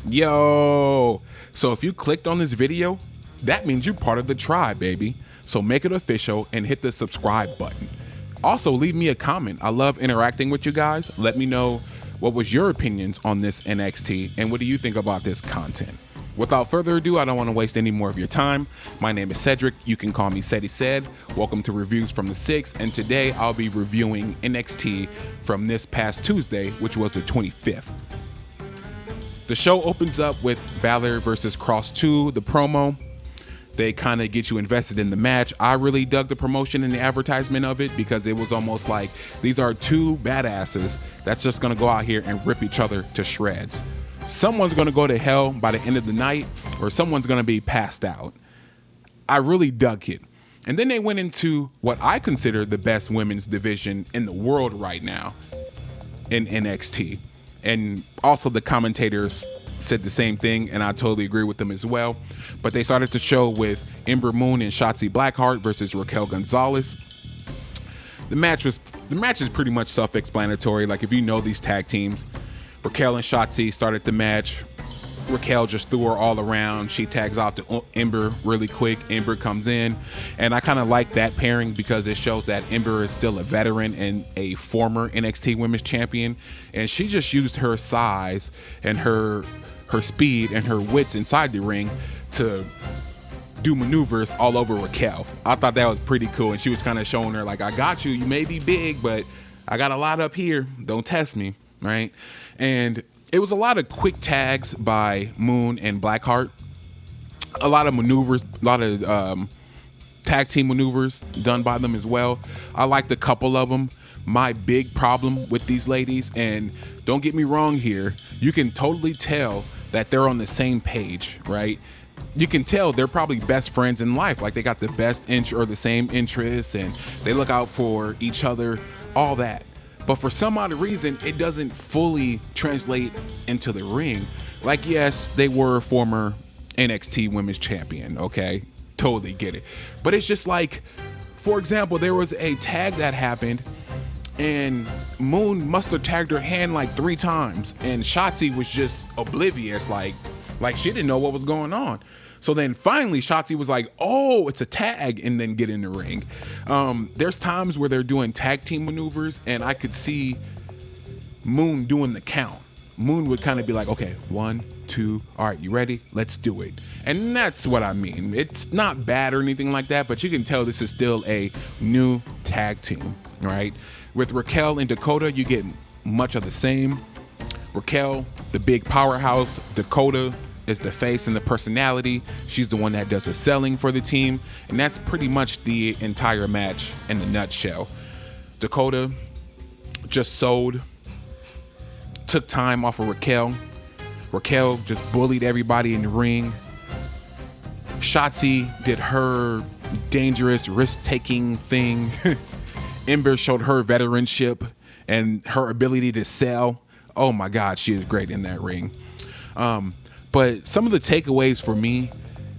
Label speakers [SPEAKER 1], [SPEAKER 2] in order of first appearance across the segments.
[SPEAKER 1] Yo, so if you clicked on this video, that means you're part of the tribe, baby. So make it official and hit the subscribe button. Also, leave me a comment. I love interacting with you guys. Let me know what was your opinions on this NXT and what do you think about this content. Without further ado, I don't want to waste any more of your time. My name is Cedric. You can call me Ceddy Said. Welcome to Reviews from the 6th, and today I'll be reviewing NXT from this past Tuesday, which was the 25th. The show opens up with Balor versus Kross 2, the promo. They kind of get you invested in the match. I really dug the promotion and the advertisement of it because it was almost like these are two badasses that's just going to go out here and rip each other to shreds. Someone's going to go to hell by the end of the night, or someone's going to be passed out. I really dug it. And then they went into what I consider the best women's division in the world right now in NXT. And also the commentators said the same thing, and I totally agree with them as well. But they started the show with Ember Moon and Shotzi Blackheart versus Raquel Gonzalez. The match is pretty much self-explanatory. Like, if you know these tag teams, Raquel and Shotzi started the match. Raquel just threw her all around. She tags out to Ember really quick. Ember comes in, and I kind of like that pairing because it shows that Ember is still a veteran and a former NXT Women's Champion, and she just used her size and her speed and her wits inside the ring to do maneuvers all over Raquel. I thought that was pretty cool, and she was kind of showing her like, I got you. You may be big, but I got a lot up here. Don't test me, right? And it was a lot of quick tags by Moon and Blackheart. A lot of maneuvers, a lot of tag team maneuvers done by them as well. I liked a couple of them. My big problem with these ladies, and don't get me wrong here, you can totally tell that they're on the same page, right? You can tell they're probably best friends in life. Like, they got the best or the same interests, and they look out for each other, all that. But for some odd reason, it doesn't fully translate into the ring. Like, yes, they were former NXT Women's Champion, okay? Totally get it. But it's just like, for example, there was a tag that happened, and Moon must have tagged her hand like 3 times, and Shotzi was just oblivious, like she didn't know what was going on. So then finally Shotzi was like, oh, it's a tag, and then get in the ring. There's times where they're doing tag team maneuvers, and I could see Moon doing the count. Moon would kind of be like, okay, 1, 2, all right, you ready? Let's do it. And that's what I mean. It's not bad or anything like that, but you can tell this is still a new tag team, right? With Raquel and Dakota, you get much of the same. Raquel, the big powerhouse. Dakota is the face and the personality. She's the one that does the selling for the team, and that's pretty much the entire match in a nutshell. Dakota just sold, took time off of Raquel. Raquel just bullied everybody in the ring. Shotzi did her dangerous risk-taking thing. Ember showed her veteranship and her ability to sell. Oh my God, she is great in that ring. But some of the takeaways for me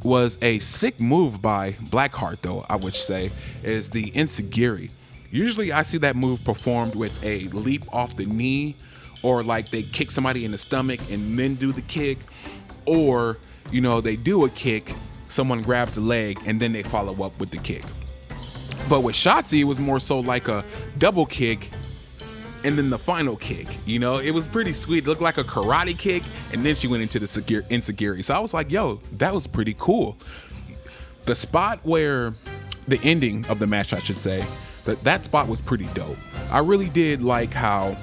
[SPEAKER 1] was a sick move by Blackheart, though, I would say, is the insagri. Usually I see that move performed with a leap off the knee, or like they kick somebody in the stomach and then do the kick, or, you know, they do a kick, someone grabs the leg, and then they follow up with the kick. But with Shotzi, it was more so like a double kick and then the final kick. You know, it was pretty sweet. It looked like a karate kick, and then she went into the insagri. So I was like, yo, that was pretty cool. The spot where the ending of the match, I should say, that spot was pretty dope. I really did like how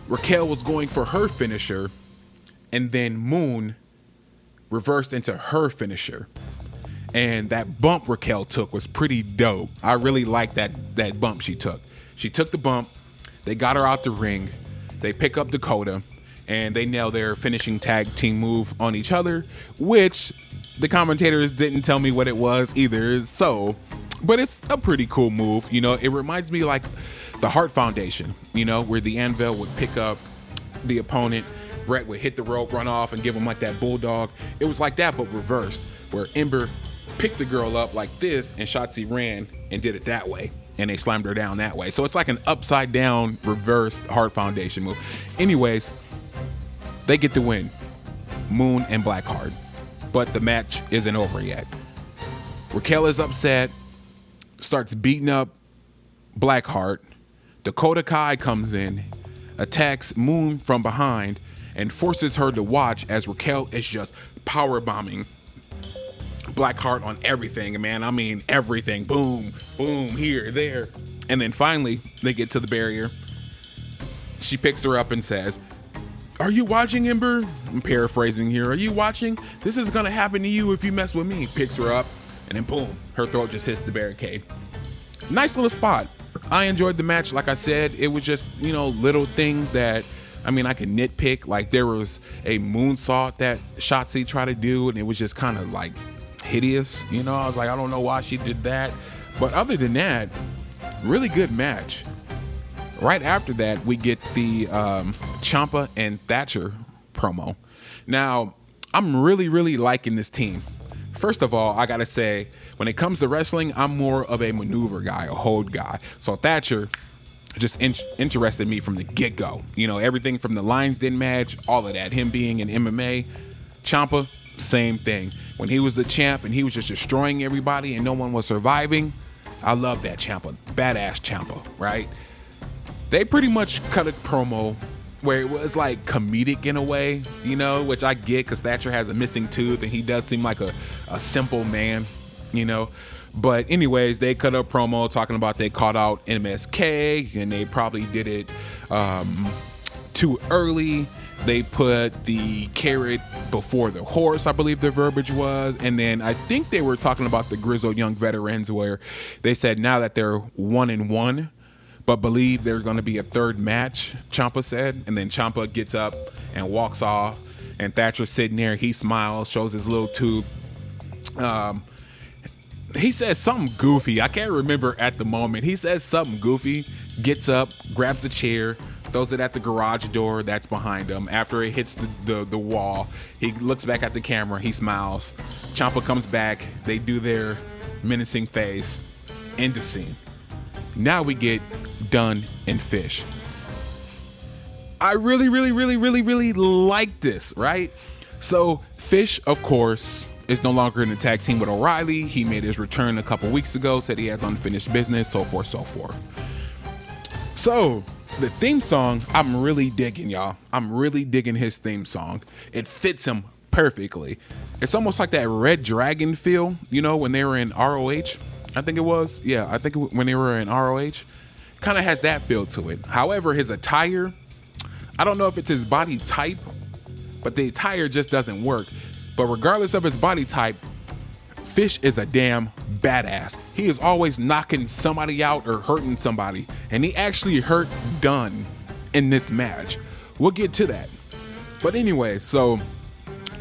[SPEAKER 1] Raquel was going for her finisher, and then Moon reversed into her finisher. And that bump Raquel took was pretty dope. I really liked that bump she took. She took the bump, they got her out the ring, they pick up Dakota, and they nail their finishing tag team move on each other, which the commentators didn't tell me what it was either, so, but it's a pretty cool move. You know, it reminds me like the Hart Foundation, you know, where the Anvil would pick up the opponent, Brett would hit the rope, run off, and give him like that bulldog. It was like that, but reversed, where Ember picked the girl up like this, and Shotzi ran and did it that way, and they slammed her down that way. So it's like an upside down reversed Hart Foundation move. Anyways, They get the win, Moon and Blackheart. But the match isn't over yet. Raquel is upset, starts beating up Blackheart. Dakota Kai comes in, attacks Moon from behind, and forces her to watch as Raquel is just power bombing Blackheart on everything, man. I mean, everything. Boom, boom, here, there. And then finally, they get to the barrier. She picks her up and says, "Are you watching, Ember?" I'm paraphrasing here. "Are you watching? This is gonna happen to you if you mess with me." Picks her up, and then boom, her throat just hits the barricade. Nice little spot. I enjoyed the match. Like I said, it was just, you know, little things that, I mean, I could nitpick. Like there was a moonsault that Shotzi tried to do, and it was just kind of like hideous. You know, I was like, I don't know why she did that. But other than that, really good match. Right after that, we get the Champa and Thatcher promo. Now, I'm really liking this team. First of all, I gotta say, when it comes to wrestling, I'm more of a maneuver guy, a hold guy. So Thatcher just interested me from the get-go. You know, everything from the Lions Den match, all of that. Him being in MMA. Champa, same thing. When he was the champ and he was just destroying everybody and no one was surviving, I love that Champa. Badass Champa, right? They pretty much cut a promo where it was like comedic in a way, you know, which I get because Thatcher has a missing tooth and he does seem like a simple man, you know. But anyways, they cut a promo talking about they caught out MSK and they probably did it too early. They put the carrot before the horse, I believe the verbiage was. And then I think they were talking about the grizzled young veterans where they said now that they're 1-1, but believe there's going to be a third match, Champa said. And then Champa gets up and walks off. And Thatcher's sitting there. He smiles, shows his little tube. He says something goofy. I can't remember at the moment. He says something goofy, gets up, grabs a chair, throws it at the garage door that's behind him. After it hits the wall, he looks back at the camera. He smiles. Champa comes back. They do their menacing face. End of scene. Now we get Dunn and Fish. I really like this, right? So Fish, of course, is no longer in the tag team with O'Reilly. He made his return a couple weeks ago, said he has unfinished business, so forth, so forth. So the theme song, I'm really digging, y'all. I'm really digging his theme song. It fits him perfectly. It's almost like that Red Dragon feel, you know, when they were in ROH. I think it was. Yeah, I think when they were in ROH. Kind of has that feel to it. However, his attire, I don't know if it's his body type, but the attire just doesn't work. But regardless of his body type, Fish is a damn badass. He is always knocking somebody out or hurting somebody. And he actually hurt Dunn in this match. We'll get to that. But anyway, so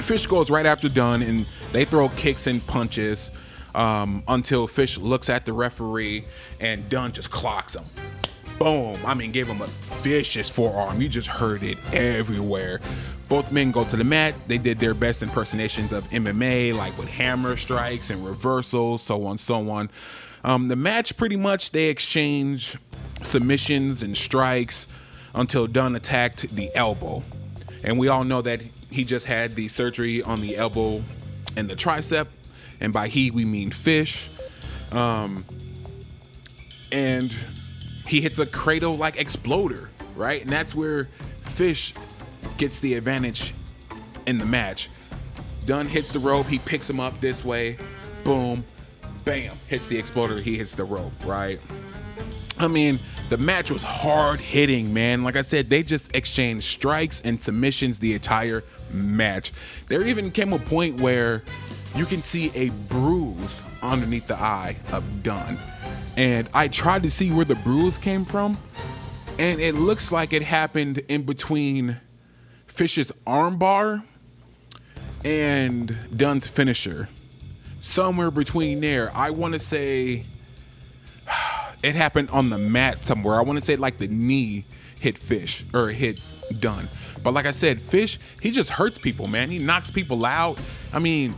[SPEAKER 1] Fish goes right after Dunn and they throw kicks and punches until Fish looks at the referee and Dunn just clocks him. Boom. I mean, gave him a vicious forearm. You just heard it everywhere. Both men go to the mat. They did their best impersonations of MMA, like with hammer strikes and reversals, so on, so on. The match, pretty much, they exchange submissions and strikes until Dunn attacked the elbow. And we all know that he just had the surgery on the elbow and the tricep. And by he, we mean Fish. And he hits a cradle-like exploder, right? And that's where Fish gets the advantage in the match. Dunn hits the rope. He picks him up this way. Boom. Bam. Hits the exploder. He hits the rope, right? I mean, the match was hard-hitting, man. Like I said, they just exchanged strikes and submissions the entire match. There even came a point where you can see a bruise underneath the eye of Dunn. And I tried to see where the bruise came from, and it looks like it happened in between Fish's armbar and Dunn's finisher. Somewhere between there. I want to say it happened on the mat somewhere. I want to say like the knee hit Fish, or hit Dunn. But like I said, Fish, he just hurts people, man. He knocks people out. I mean,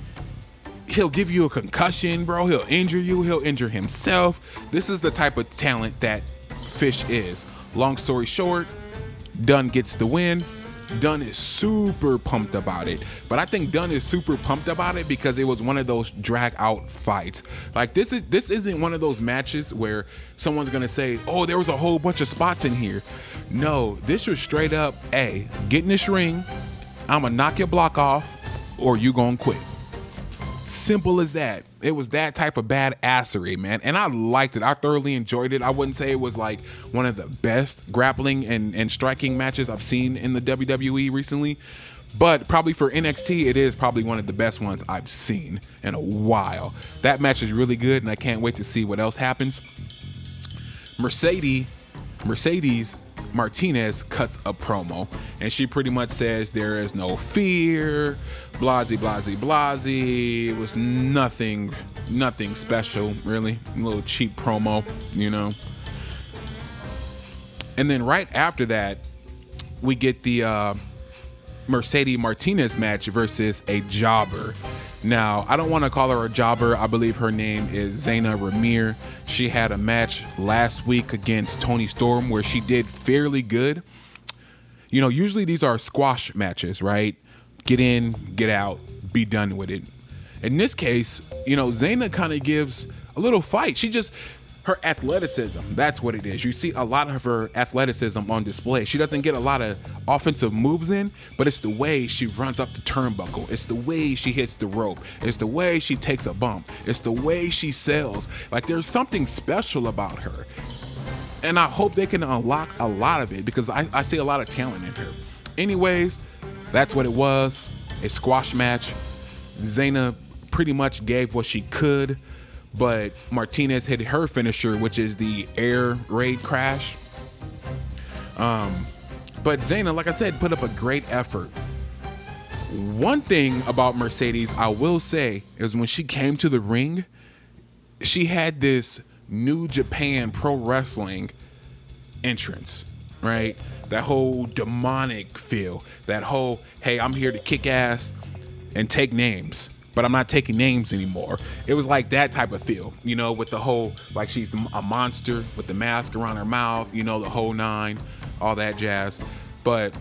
[SPEAKER 1] he'll give you a concussion, bro. He'll injure you. He'll injure himself. This is the type of talent that Fish is. Long story short, Dunn gets the win. Dunn is super pumped about it. But I think Dunn is super pumped about it because it was one of those drag out fights. Like this isn't one of those matches where someone's gonna say, oh, there was a whole bunch of spots in here. No, this was straight up, hey, get in this ring, I'ma knock your block off, or you gonna quit. Simple as that. It was that type of badassery, man. And I liked it. I thoroughly enjoyed it. I wouldn't say it was like one of the best grappling and striking matches I've seen in the WWE recently, but probably for NXT, it is probably one of the best ones I've seen in a while. That match is really good, and I can't wait to see what else happens. Mercedes Martinez cuts a promo, and she pretty much says there is no fear, blasey, blasey, blasey. It was nothing special, really. A little cheap promo, you know. And then right after that, we get the Mercedes Martinez match versus a jobber. Now, I don't want to call her a jobber. I believe her name is Zayna Ramir. She had a match last week against Toni Storm where she did fairly good. You know, usually these are squash matches, right? Get in, get out, be done with it. In this case, you know, Zayna kind of gives a little fight. Her athleticism, that's what it is. You see a lot of her athleticism on display. She doesn't get a lot of offensive moves in, but it's the way she runs up the turnbuckle. It's the way she hits the rope. It's the way she takes a bump. It's the way she sells. Like, there's something special about her. And I hope they can unlock a lot of it because I see a lot of talent in her. Anyways, that's what it was. A squash match. Zayna pretty much gave what she could, but Martinez hit her finisher, which is the air raid crash. But Zayna, like I said, put up a great effort. One thing about Mercedes I will say is when she came to the ring, she had this New Japan Pro Wrestling entrance, right? That whole demonic feel, that whole, hey, I'm here to kick ass and take names, but I'm not taking names anymore. It was like that type of feel, you know, with the whole, like she's a monster with the mask around her mouth, you know, the whole nine, all that jazz. But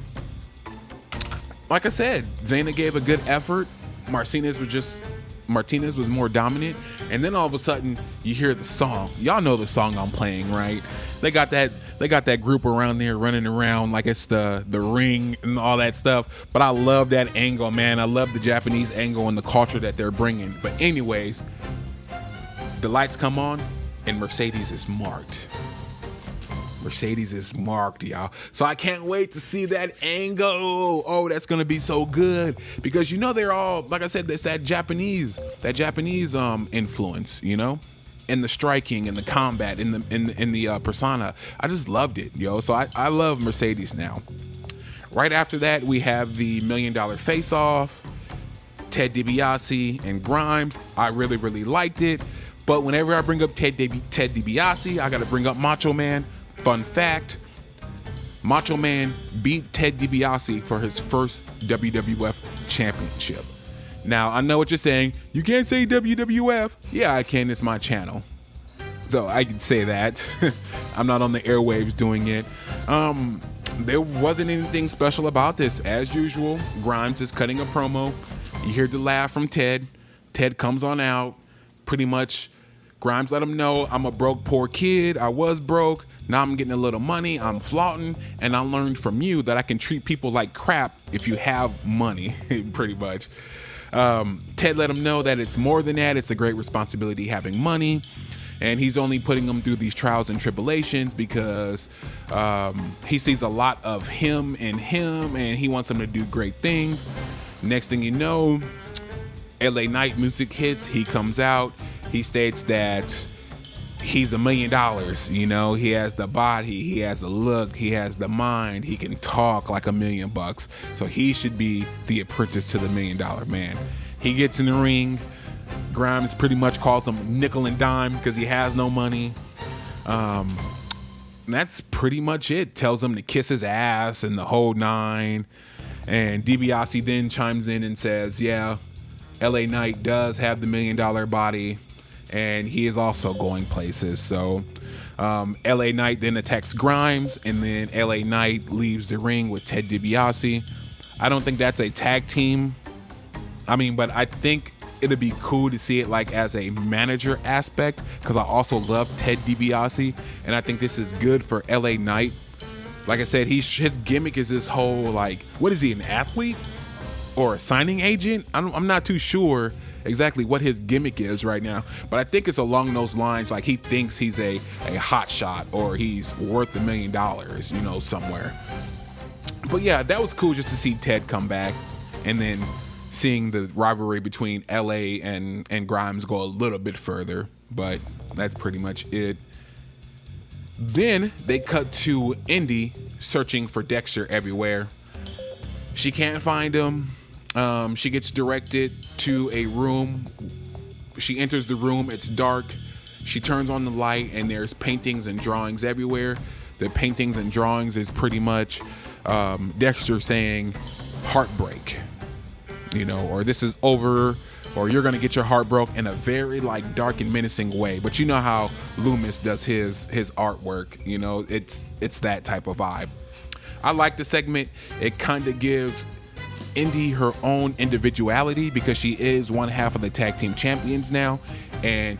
[SPEAKER 1] like I said, Zayna gave a good effort. Martinez was more dominant. And then all of a sudden you hear the song. Y'all know the song I'm playing, right? They got that group around there running around like it's the ring and all that stuff. But I love that angle, man. I love the Japanese angle and the culture that they're bringing. But anyways, the lights come on and Mercedes is marked. Mercedes is marked, y'all. So I can't wait to see that angle. Oh, that's gonna be so good because you know they're all, like I said, it's that Japanese influence, you know, in the striking and the combat in the persona. I just loved it, yo. So I love Mercedes now. Right after that, we have the $1 Million Face-Off, Ted DiBiase and Grimes. I really, really liked it. But whenever I bring up Ted DiBiase, I gotta bring up Macho Man. Fun fact, Macho Man beat Ted DiBiase for his first WWF championship. Now, I know what you're saying. You can't say WWF. Yeah, I can. It's my channel. So I can say that. I'm not on the airwaves doing it. There wasn't anything special about this. As usual, Grimes is cutting a promo. You hear the laugh from Ted. Ted comes on out. Pretty much, Grimes let him know, I'm a broke, poor kid. I was broke. Now I'm getting a little money, I'm flaunting, and I learned from you that I can treat people like crap if you have money, pretty much. Ted let him know that it's more than that. It's a great responsibility having money, and he's only putting them through these trials and tribulations because he sees a lot of him in him, and he wants him to do great things. Next thing you know, LA Knight music hits, he comes out, he states that he's $1 million, you know, he has the body, he has the look, he has the mind, he can talk like $1 million bucks. So he should be the apprentice to the $1 Million Man. He gets in the ring. Grimes pretty much calls him nickel and dime because he has no money. That's pretty much it. Tells him to kiss his ass and the whole nine. And DiBiase then chimes in and says, yeah, LA Knight does have the $1 Million body, and he is also going places. So LA Knight then attacks Grimes, and then LA Knight leaves the ring with Ted DiBiase. I don't think that's a tag team. I mean, but I think it'd be cool to see it like as a manager aspect, because I also love Ted DiBiase, and I think this is good for LA Knight. Like I said, his gimmick is this whole like, what is he, an athlete or a signing agent? I'm not too sure exactly what his gimmick is right now, but I think it's along those lines. Like he thinks he's a hot shot, or he's worth $1 million, you know, somewhere. But yeah, that was cool just to see Ted come back, and then seeing the rivalry between LA and Grimes go a little bit further. But that's pretty much it. Then they cut to Indy searching for Dexter everywhere. She can't find him. She gets directed to a room. She enters the room. It's dark. She turns on the light, and there's paintings and drawings everywhere. The paintings and drawings is pretty much Dexter saying heartbreak, you know, or this is over, or you're gonna get your heart broke, in a very like dark and menacing way. But you know how Loomis does his artwork, you know, it's that type of vibe. I like the segment. It kind of gives Indy her own individuality, because she is one half of the tag team champions now, and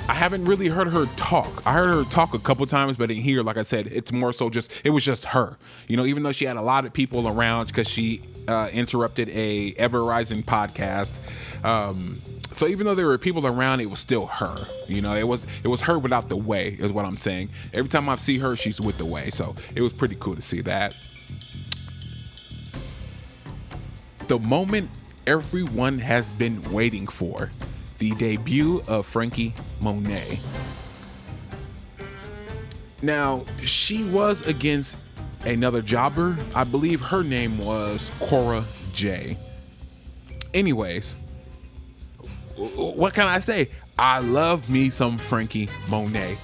[SPEAKER 1] I haven't really heard her talk. I heard her talk a couple times, but in here, like I said, it's more so it was just her, you know, even though she had a lot of people around, because she interrupted a ever rising podcast. So even though there were people around, it was still her, you know, it was her without the way, is what I'm saying. Every time I see her, she's with the way. So it was pretty cool to see that. The moment everyone has been waiting for, the debut of Frankie Monet. Now, she was against another jobber. I believe her name was Cora J. Anyways, what can I say? I love me some Frankie Monet.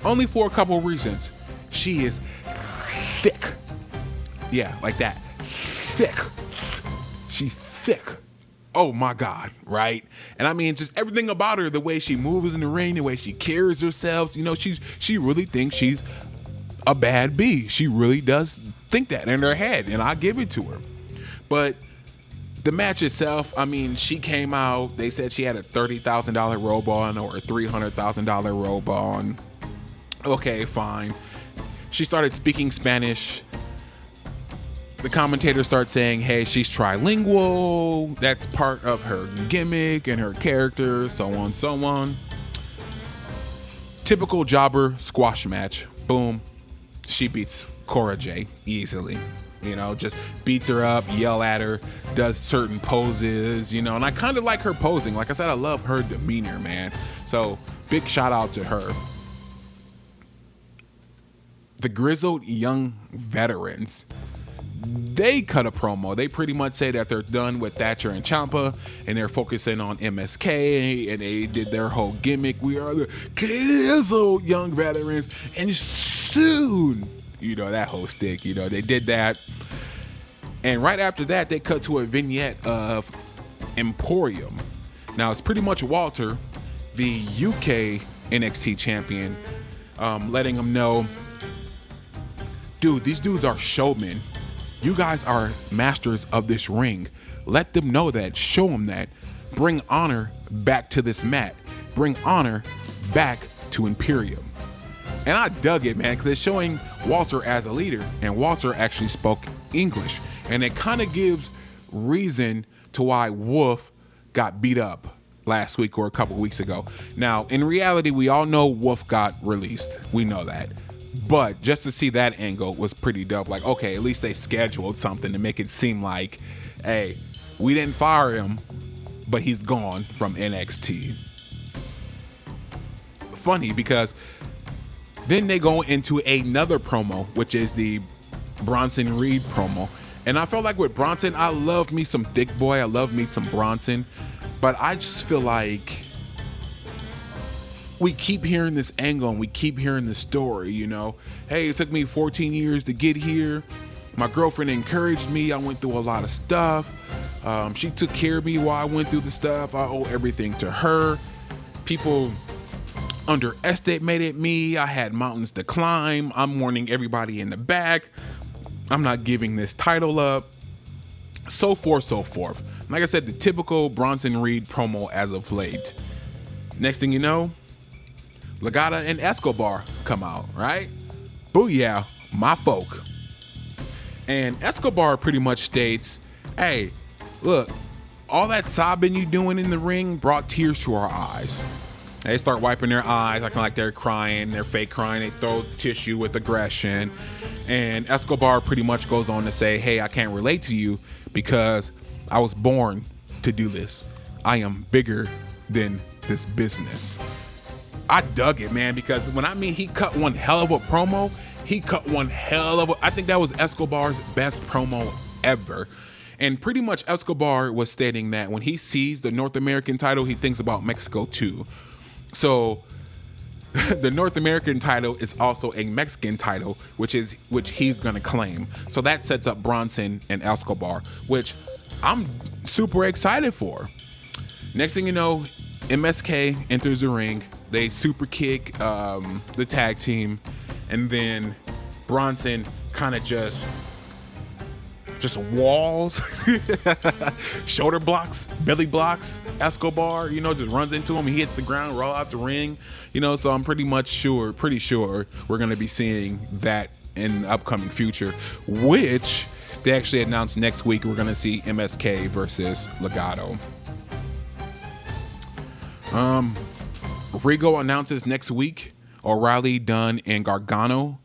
[SPEAKER 1] Only for a couple reasons. She is thick. Yeah, like that. Thick. She's thick. Oh my God, right? And I mean, just everything about her, the way she moves in the ring, the way she carries herself, you know, she really thinks she's a bad bee. She really does think that in her head, and I give it to her. But the match itself, I mean, she came out, they said she had a $30,000 robe on, or a $300,000 robe on. Okay, fine. She started speaking Spanish. The commentators start saying, hey, she's trilingual. That's part of her gimmick and her character, so on, so on. Typical jobber squash match. Boom. She beats Cora J easily. You know, just beats her up, yell at her, does certain poses, you know, and I kind of like her posing. Like I said, I love her demeanor, man. So big shout out to her. The grizzled young veterans, they cut a promo. They pretty much say that they're done with Thatcher and Champa, and they're focusing on MSK, and they did their whole gimmick. We are the grizzled young veterans, and soon, you know, that whole stick, you know, they did that. And right after that, they cut to a vignette of Emporium. Now, it's pretty much Walter, the UK NXT champion, letting them know, dude, these dudes are showmen. You guys are masters of this ring. Let them know that. Show them that. Bring honor back to this mat. Bring honor back to Imperium. And I dug it, man, because it's showing Walter as a leader, and Walter actually spoke English. And it kind of gives reason to why Wolf got beat up last week or a couple weeks ago. Now, in reality, we all know Wolf got released. We know that. But just to see that angle was pretty dope. Like, okay, at least they scheduled something to make it seem like, hey, we didn't fire him, but he's gone from NXT. Funny, because then they go into another promo, which is the Bronson Reed promo. And I felt like with Bronson, I love me some thick boy. I love me some Bronson. But I just feel like we keep hearing this angle and we keep hearing this story, you know. Hey, it took me 14 years to get here. My girlfriend encouraged me. I went through a lot of stuff. She took care of me while I went through the stuff. I owe everything to her. People underestimated me. I had mountains to climb. I'm warning everybody in the back. I'm not giving this title up. So forth, so forth. Like I said, the typical Bronson Reed promo as of late. Next thing you know, Legata and Escobar come out, right? Booyah, my folk. And Escobar pretty much states, hey, look, all that sobbing you doing in the ring brought tears to our eyes. They start wiping their eyes, acting like they're crying, they're fake crying, they throw tissue with aggression. And Escobar pretty much goes on to say, hey, I can't relate to you because I was born to do this. I am bigger than this business. I dug it, man, because when I mean he cut one hell of a promo, I think that was Escobar's best promo ever. And pretty much Escobar was stating that when he sees the North American title, he thinks about Mexico too. So the North American title is also a Mexican title, which he's gonna claim. So that sets up Bronson and Escobar, which I'm super excited for. Next thing you know, MSK enters the ring. They super kick the tag team, and then Bronson kind of just walls, shoulder blocks, belly blocks Escobar, just runs into him. He hits the ground, roll out the ring, so I'm pretty sure we're going to be seeing that in the upcoming future, which they actually announced next week. We're going to see MSK versus Legado. Rigo announces next week O'Reilly, Dunn, and Gargano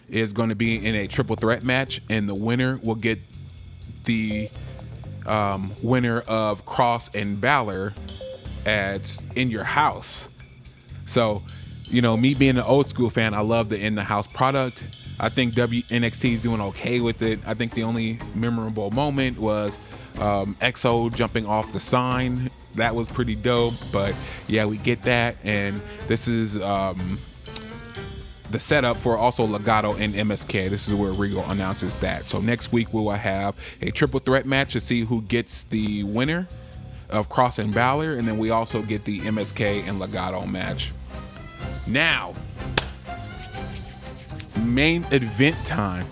[SPEAKER 1] is going to be in a triple threat match, and the winner will get the winner of Kross and Balor at In Your House. So, me being an old school fan, I love the In the House product. I think NXT is doing okay with it. I think the only memorable moment was EXO jumping off the sign. That was pretty dope, but yeah, we get that. And this is the setup for also Legado and MSK. This is where Rigo announces that. So next week we will have a triple threat match to see who gets the winner of Kross and Balor, and then we also get the MSK and Legado match. Now, main event time.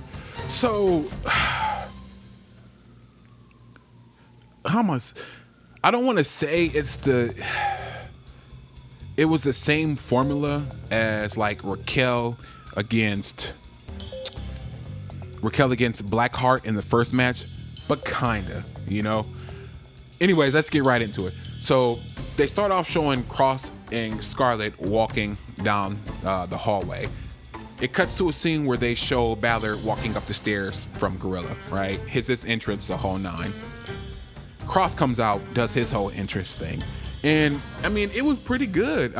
[SPEAKER 1] So, how much? I don't want to say it was the same formula as like Raquel against Blackheart in the first match, but kinda, Anyways, let's get right into it. So they start off showing Kross and Scarlett walking down the hallway. It cuts to a scene where they show Balor walking up the stairs from Gorilla, right? Hits his entrance, the whole nine. Kross comes out, does his whole entrance thing. And, it was pretty good.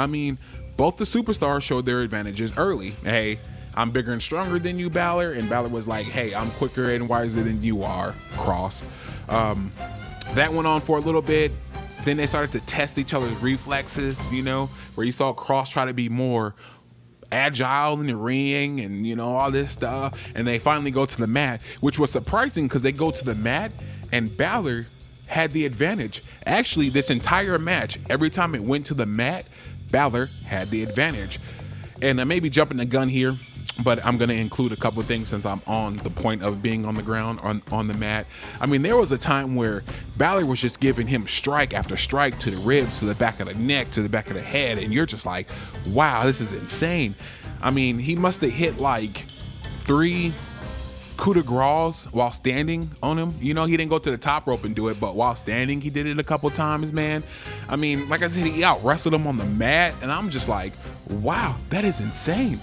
[SPEAKER 1] Both the superstars showed their advantages early. Hey, I'm bigger and stronger than you, Balor. And Balor was like, hey, I'm quicker and wiser than you are, Kross. That went on for a little bit. Then they started to test each other's reflexes, where you saw Kross try to be more agile in the ring and, all this stuff. And they finally go to the mat, which was surprising because they go to the mat and Balor had the advantage. Actually, this entire match, every time it went to the mat, Balor had the advantage. And I may be jumping the gun here, but I'm going to include a couple of things since I'm on the point of being on the ground, on the mat. There was a time where Balor was just giving him strike after strike to the ribs, to the back of the neck, to the back of the head, and you're just like, wow, this is insane. He must have hit like 3 coup de grace while standing on him. He didn't go to the top rope and do it, but while standing, he did it a couple times, man. Like I said, he out wrestled him on the mat, and I'm just like, wow, that is insane.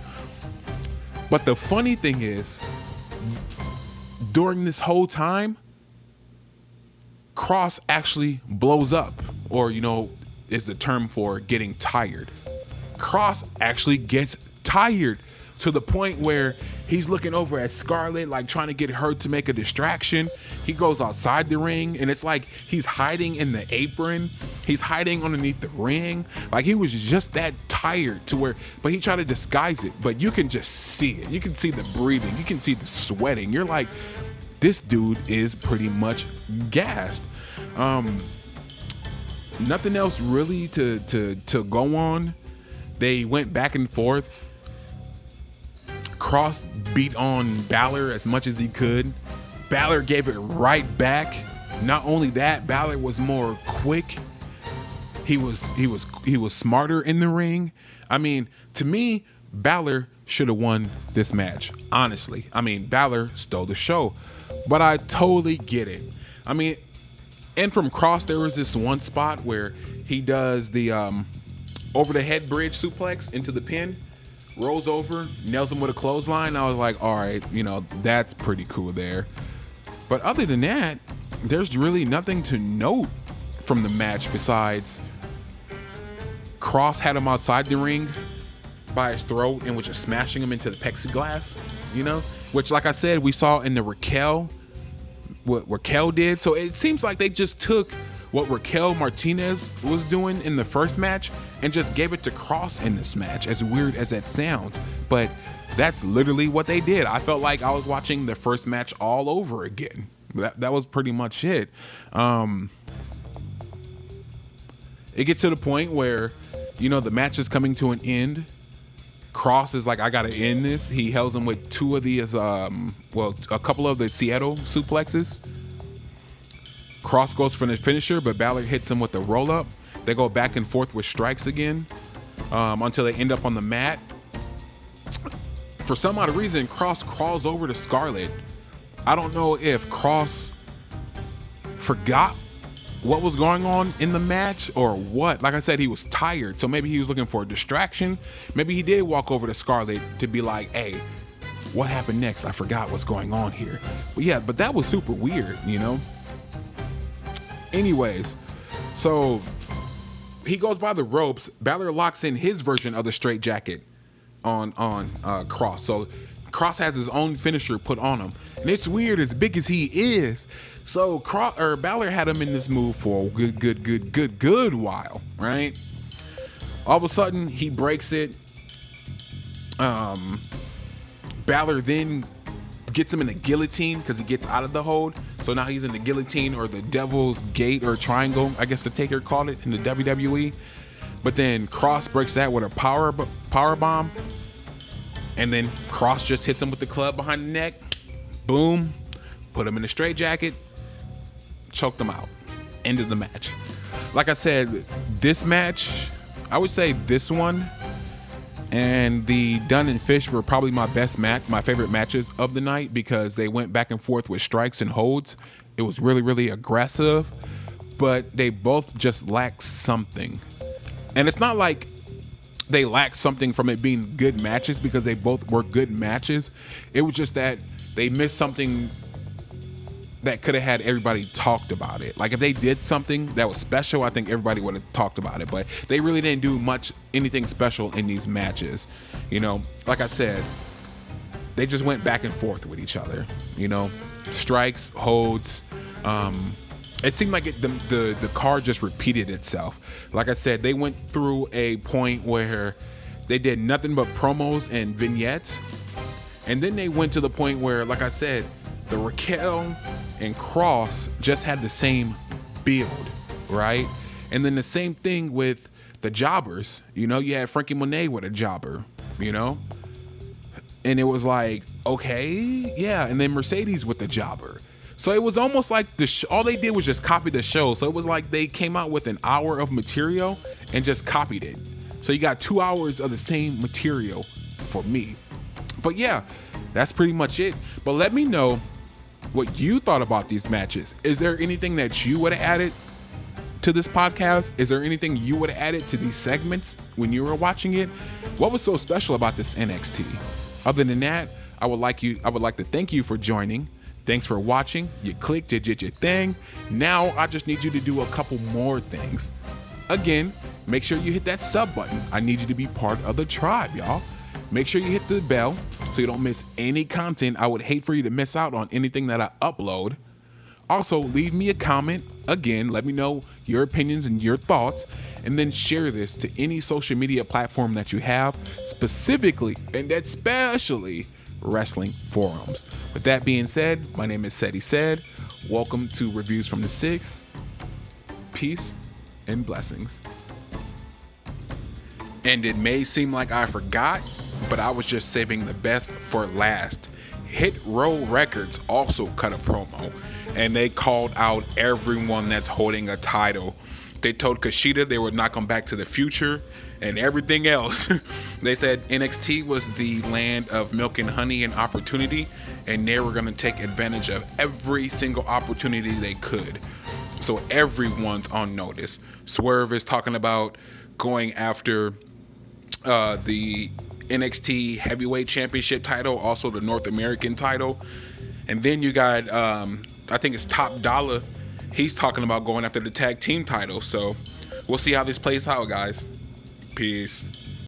[SPEAKER 1] But the funny thing is, during this whole time, Kross actually blows up, or, is the term for getting tired. Kross actually gets tired to the point where he's looking over at Scarlett, like trying to get her to make a distraction. He goes outside the ring, and it's like he's hiding in the apron. He's hiding underneath the ring. Like he was just that tired to where, but he tried to disguise it, but you can just see it. You can see the breathing. You can see the sweating. You're like, this dude is pretty much gassed. Nothing else really to go on. They went back and forth. Kross beat on Balor as much as he could. Balor gave it right back. Not only that, Balor was more quick. He was smarter in the ring. I mean, to me, Balor should have won this match. Honestly, I mean, Balor stole the show, but I totally get it. I mean, and from Kross, there was this one spot where he does the over the head bridge suplex into the pin, rolls over, nails him with a clothesline. I was like, all right, you know, that's pretty cool there. But other than that, there's really nothing to note from the match besides Kross had him outside the ring by his throat and was just smashing him into the plexiglass, you know, which, like I said, we saw in the what Raquel did. So it seems like they just took what Raquel Martinez was doing in the first match and just gave it to Kross in this match, as weird as that sounds. But that's literally what they did. I felt like I was watching the first match all over again. That was pretty much it. It gets to the point where, you know, the match is coming to an end. Kross is like, I gotta end this. He hells him with two of these, a couple of the Seattle suplexes. Kross goes for the finisher, but Balor hits him with the roll up. They go back and forth with strikes again until they end up on the mat. For some odd reason, Kross crawls over to Scarlett. I don't know if Kross forgot what was going on in the match or what. Like I said, he was tired, so maybe he was looking for a distraction. Maybe he did walk over to Scarlett to be like, hey, what happened next? I forgot what's going on here. But yeah, but that was super weird, you know? Anyways, so he goes by the ropes. Balor locks in his version of the straight jacket on Kross. So Kross has his own finisher put on him. And it's weird, as big as he is. So Balor had him in this move for a good while, right? All of a sudden, he breaks it. Balor then gets him in a guillotine because he gets out of the hold. So now he's in the guillotine, or the devil's gate, or triangle, I guess the Taker called it in the WWE. But then Kross breaks that with a power bomb. And then Kross just hits him with the club behind the neck. Boom. Put him in a straight jacket. Choked him out. Ended the match. Like I said, this match, I would say this one and the Dunn and Fish were probably my favorite matches of the night, because they went back and forth with strikes and holds. It was really, really aggressive, but they both just lacked something. And it's not like they lacked something from it being good matches, because they both were good matches. It was just that they missed something that could have had everybody talked about it. Like if they did something that was special, I think everybody would have talked about it. But they really didn't do anything special in these matches. You know, like I said, they just went back and forth with each other. You know, strikes, holds. It seemed like the card just repeated itself. Like I said, they went through a point where they did nothing but promos and vignettes. And then they went to the point where, like I said, the Raquel and Kross just had the same build, right? And then the same thing with the jobbers. You know, you had Frankie Monet with a jobber, you know? And it was like, okay, yeah. And then Mercedes with the jobber. So it was almost like all they did was just copy the show. So it was like they came out with an hour of material and just copied it. So you got 2 hours of the same material for me. But yeah, that's pretty much it. But let me know what you thought about these matches. Is there anything that you would have added to this podcast? Is there anything you would have added to these segments when you were watching it? What was so special about this NXT? Other than that, I would like to thank you for joining. Thanks for watching. You clicked, you did your thing. Now I just need you to do a couple more things. Again, make sure you hit that sub button. I need you to be part of the tribe, y'all. Make sure you hit the bell so you don't miss any content. I would hate for you to miss out on anything that I upload. Also, leave me a comment. Again, let me know your opinions and your thoughts, and then share this to any social media platform that you have, specifically and especially wrestling forums. With that being said, my name is Seti Said. Welcome to Reviews from the Six. Peace and blessings. And it may seem like I forgot, but I was just saving the best for last. Hit Row Records also cut a promo. and they called out everyone that's holding a title. They told Kushida they were not going back to the future and everything else. They said NXT was the land of milk and honey and opportunity, and they were going to take advantage of every single opportunity they could. So everyone's on notice. Swerve is talking about going after the NXT Heavyweight Championship title, also the North American title. And then you got, I think it's Top Dollar. He's talking about going after the tag team title. So we'll see how this plays out, guys. Peace.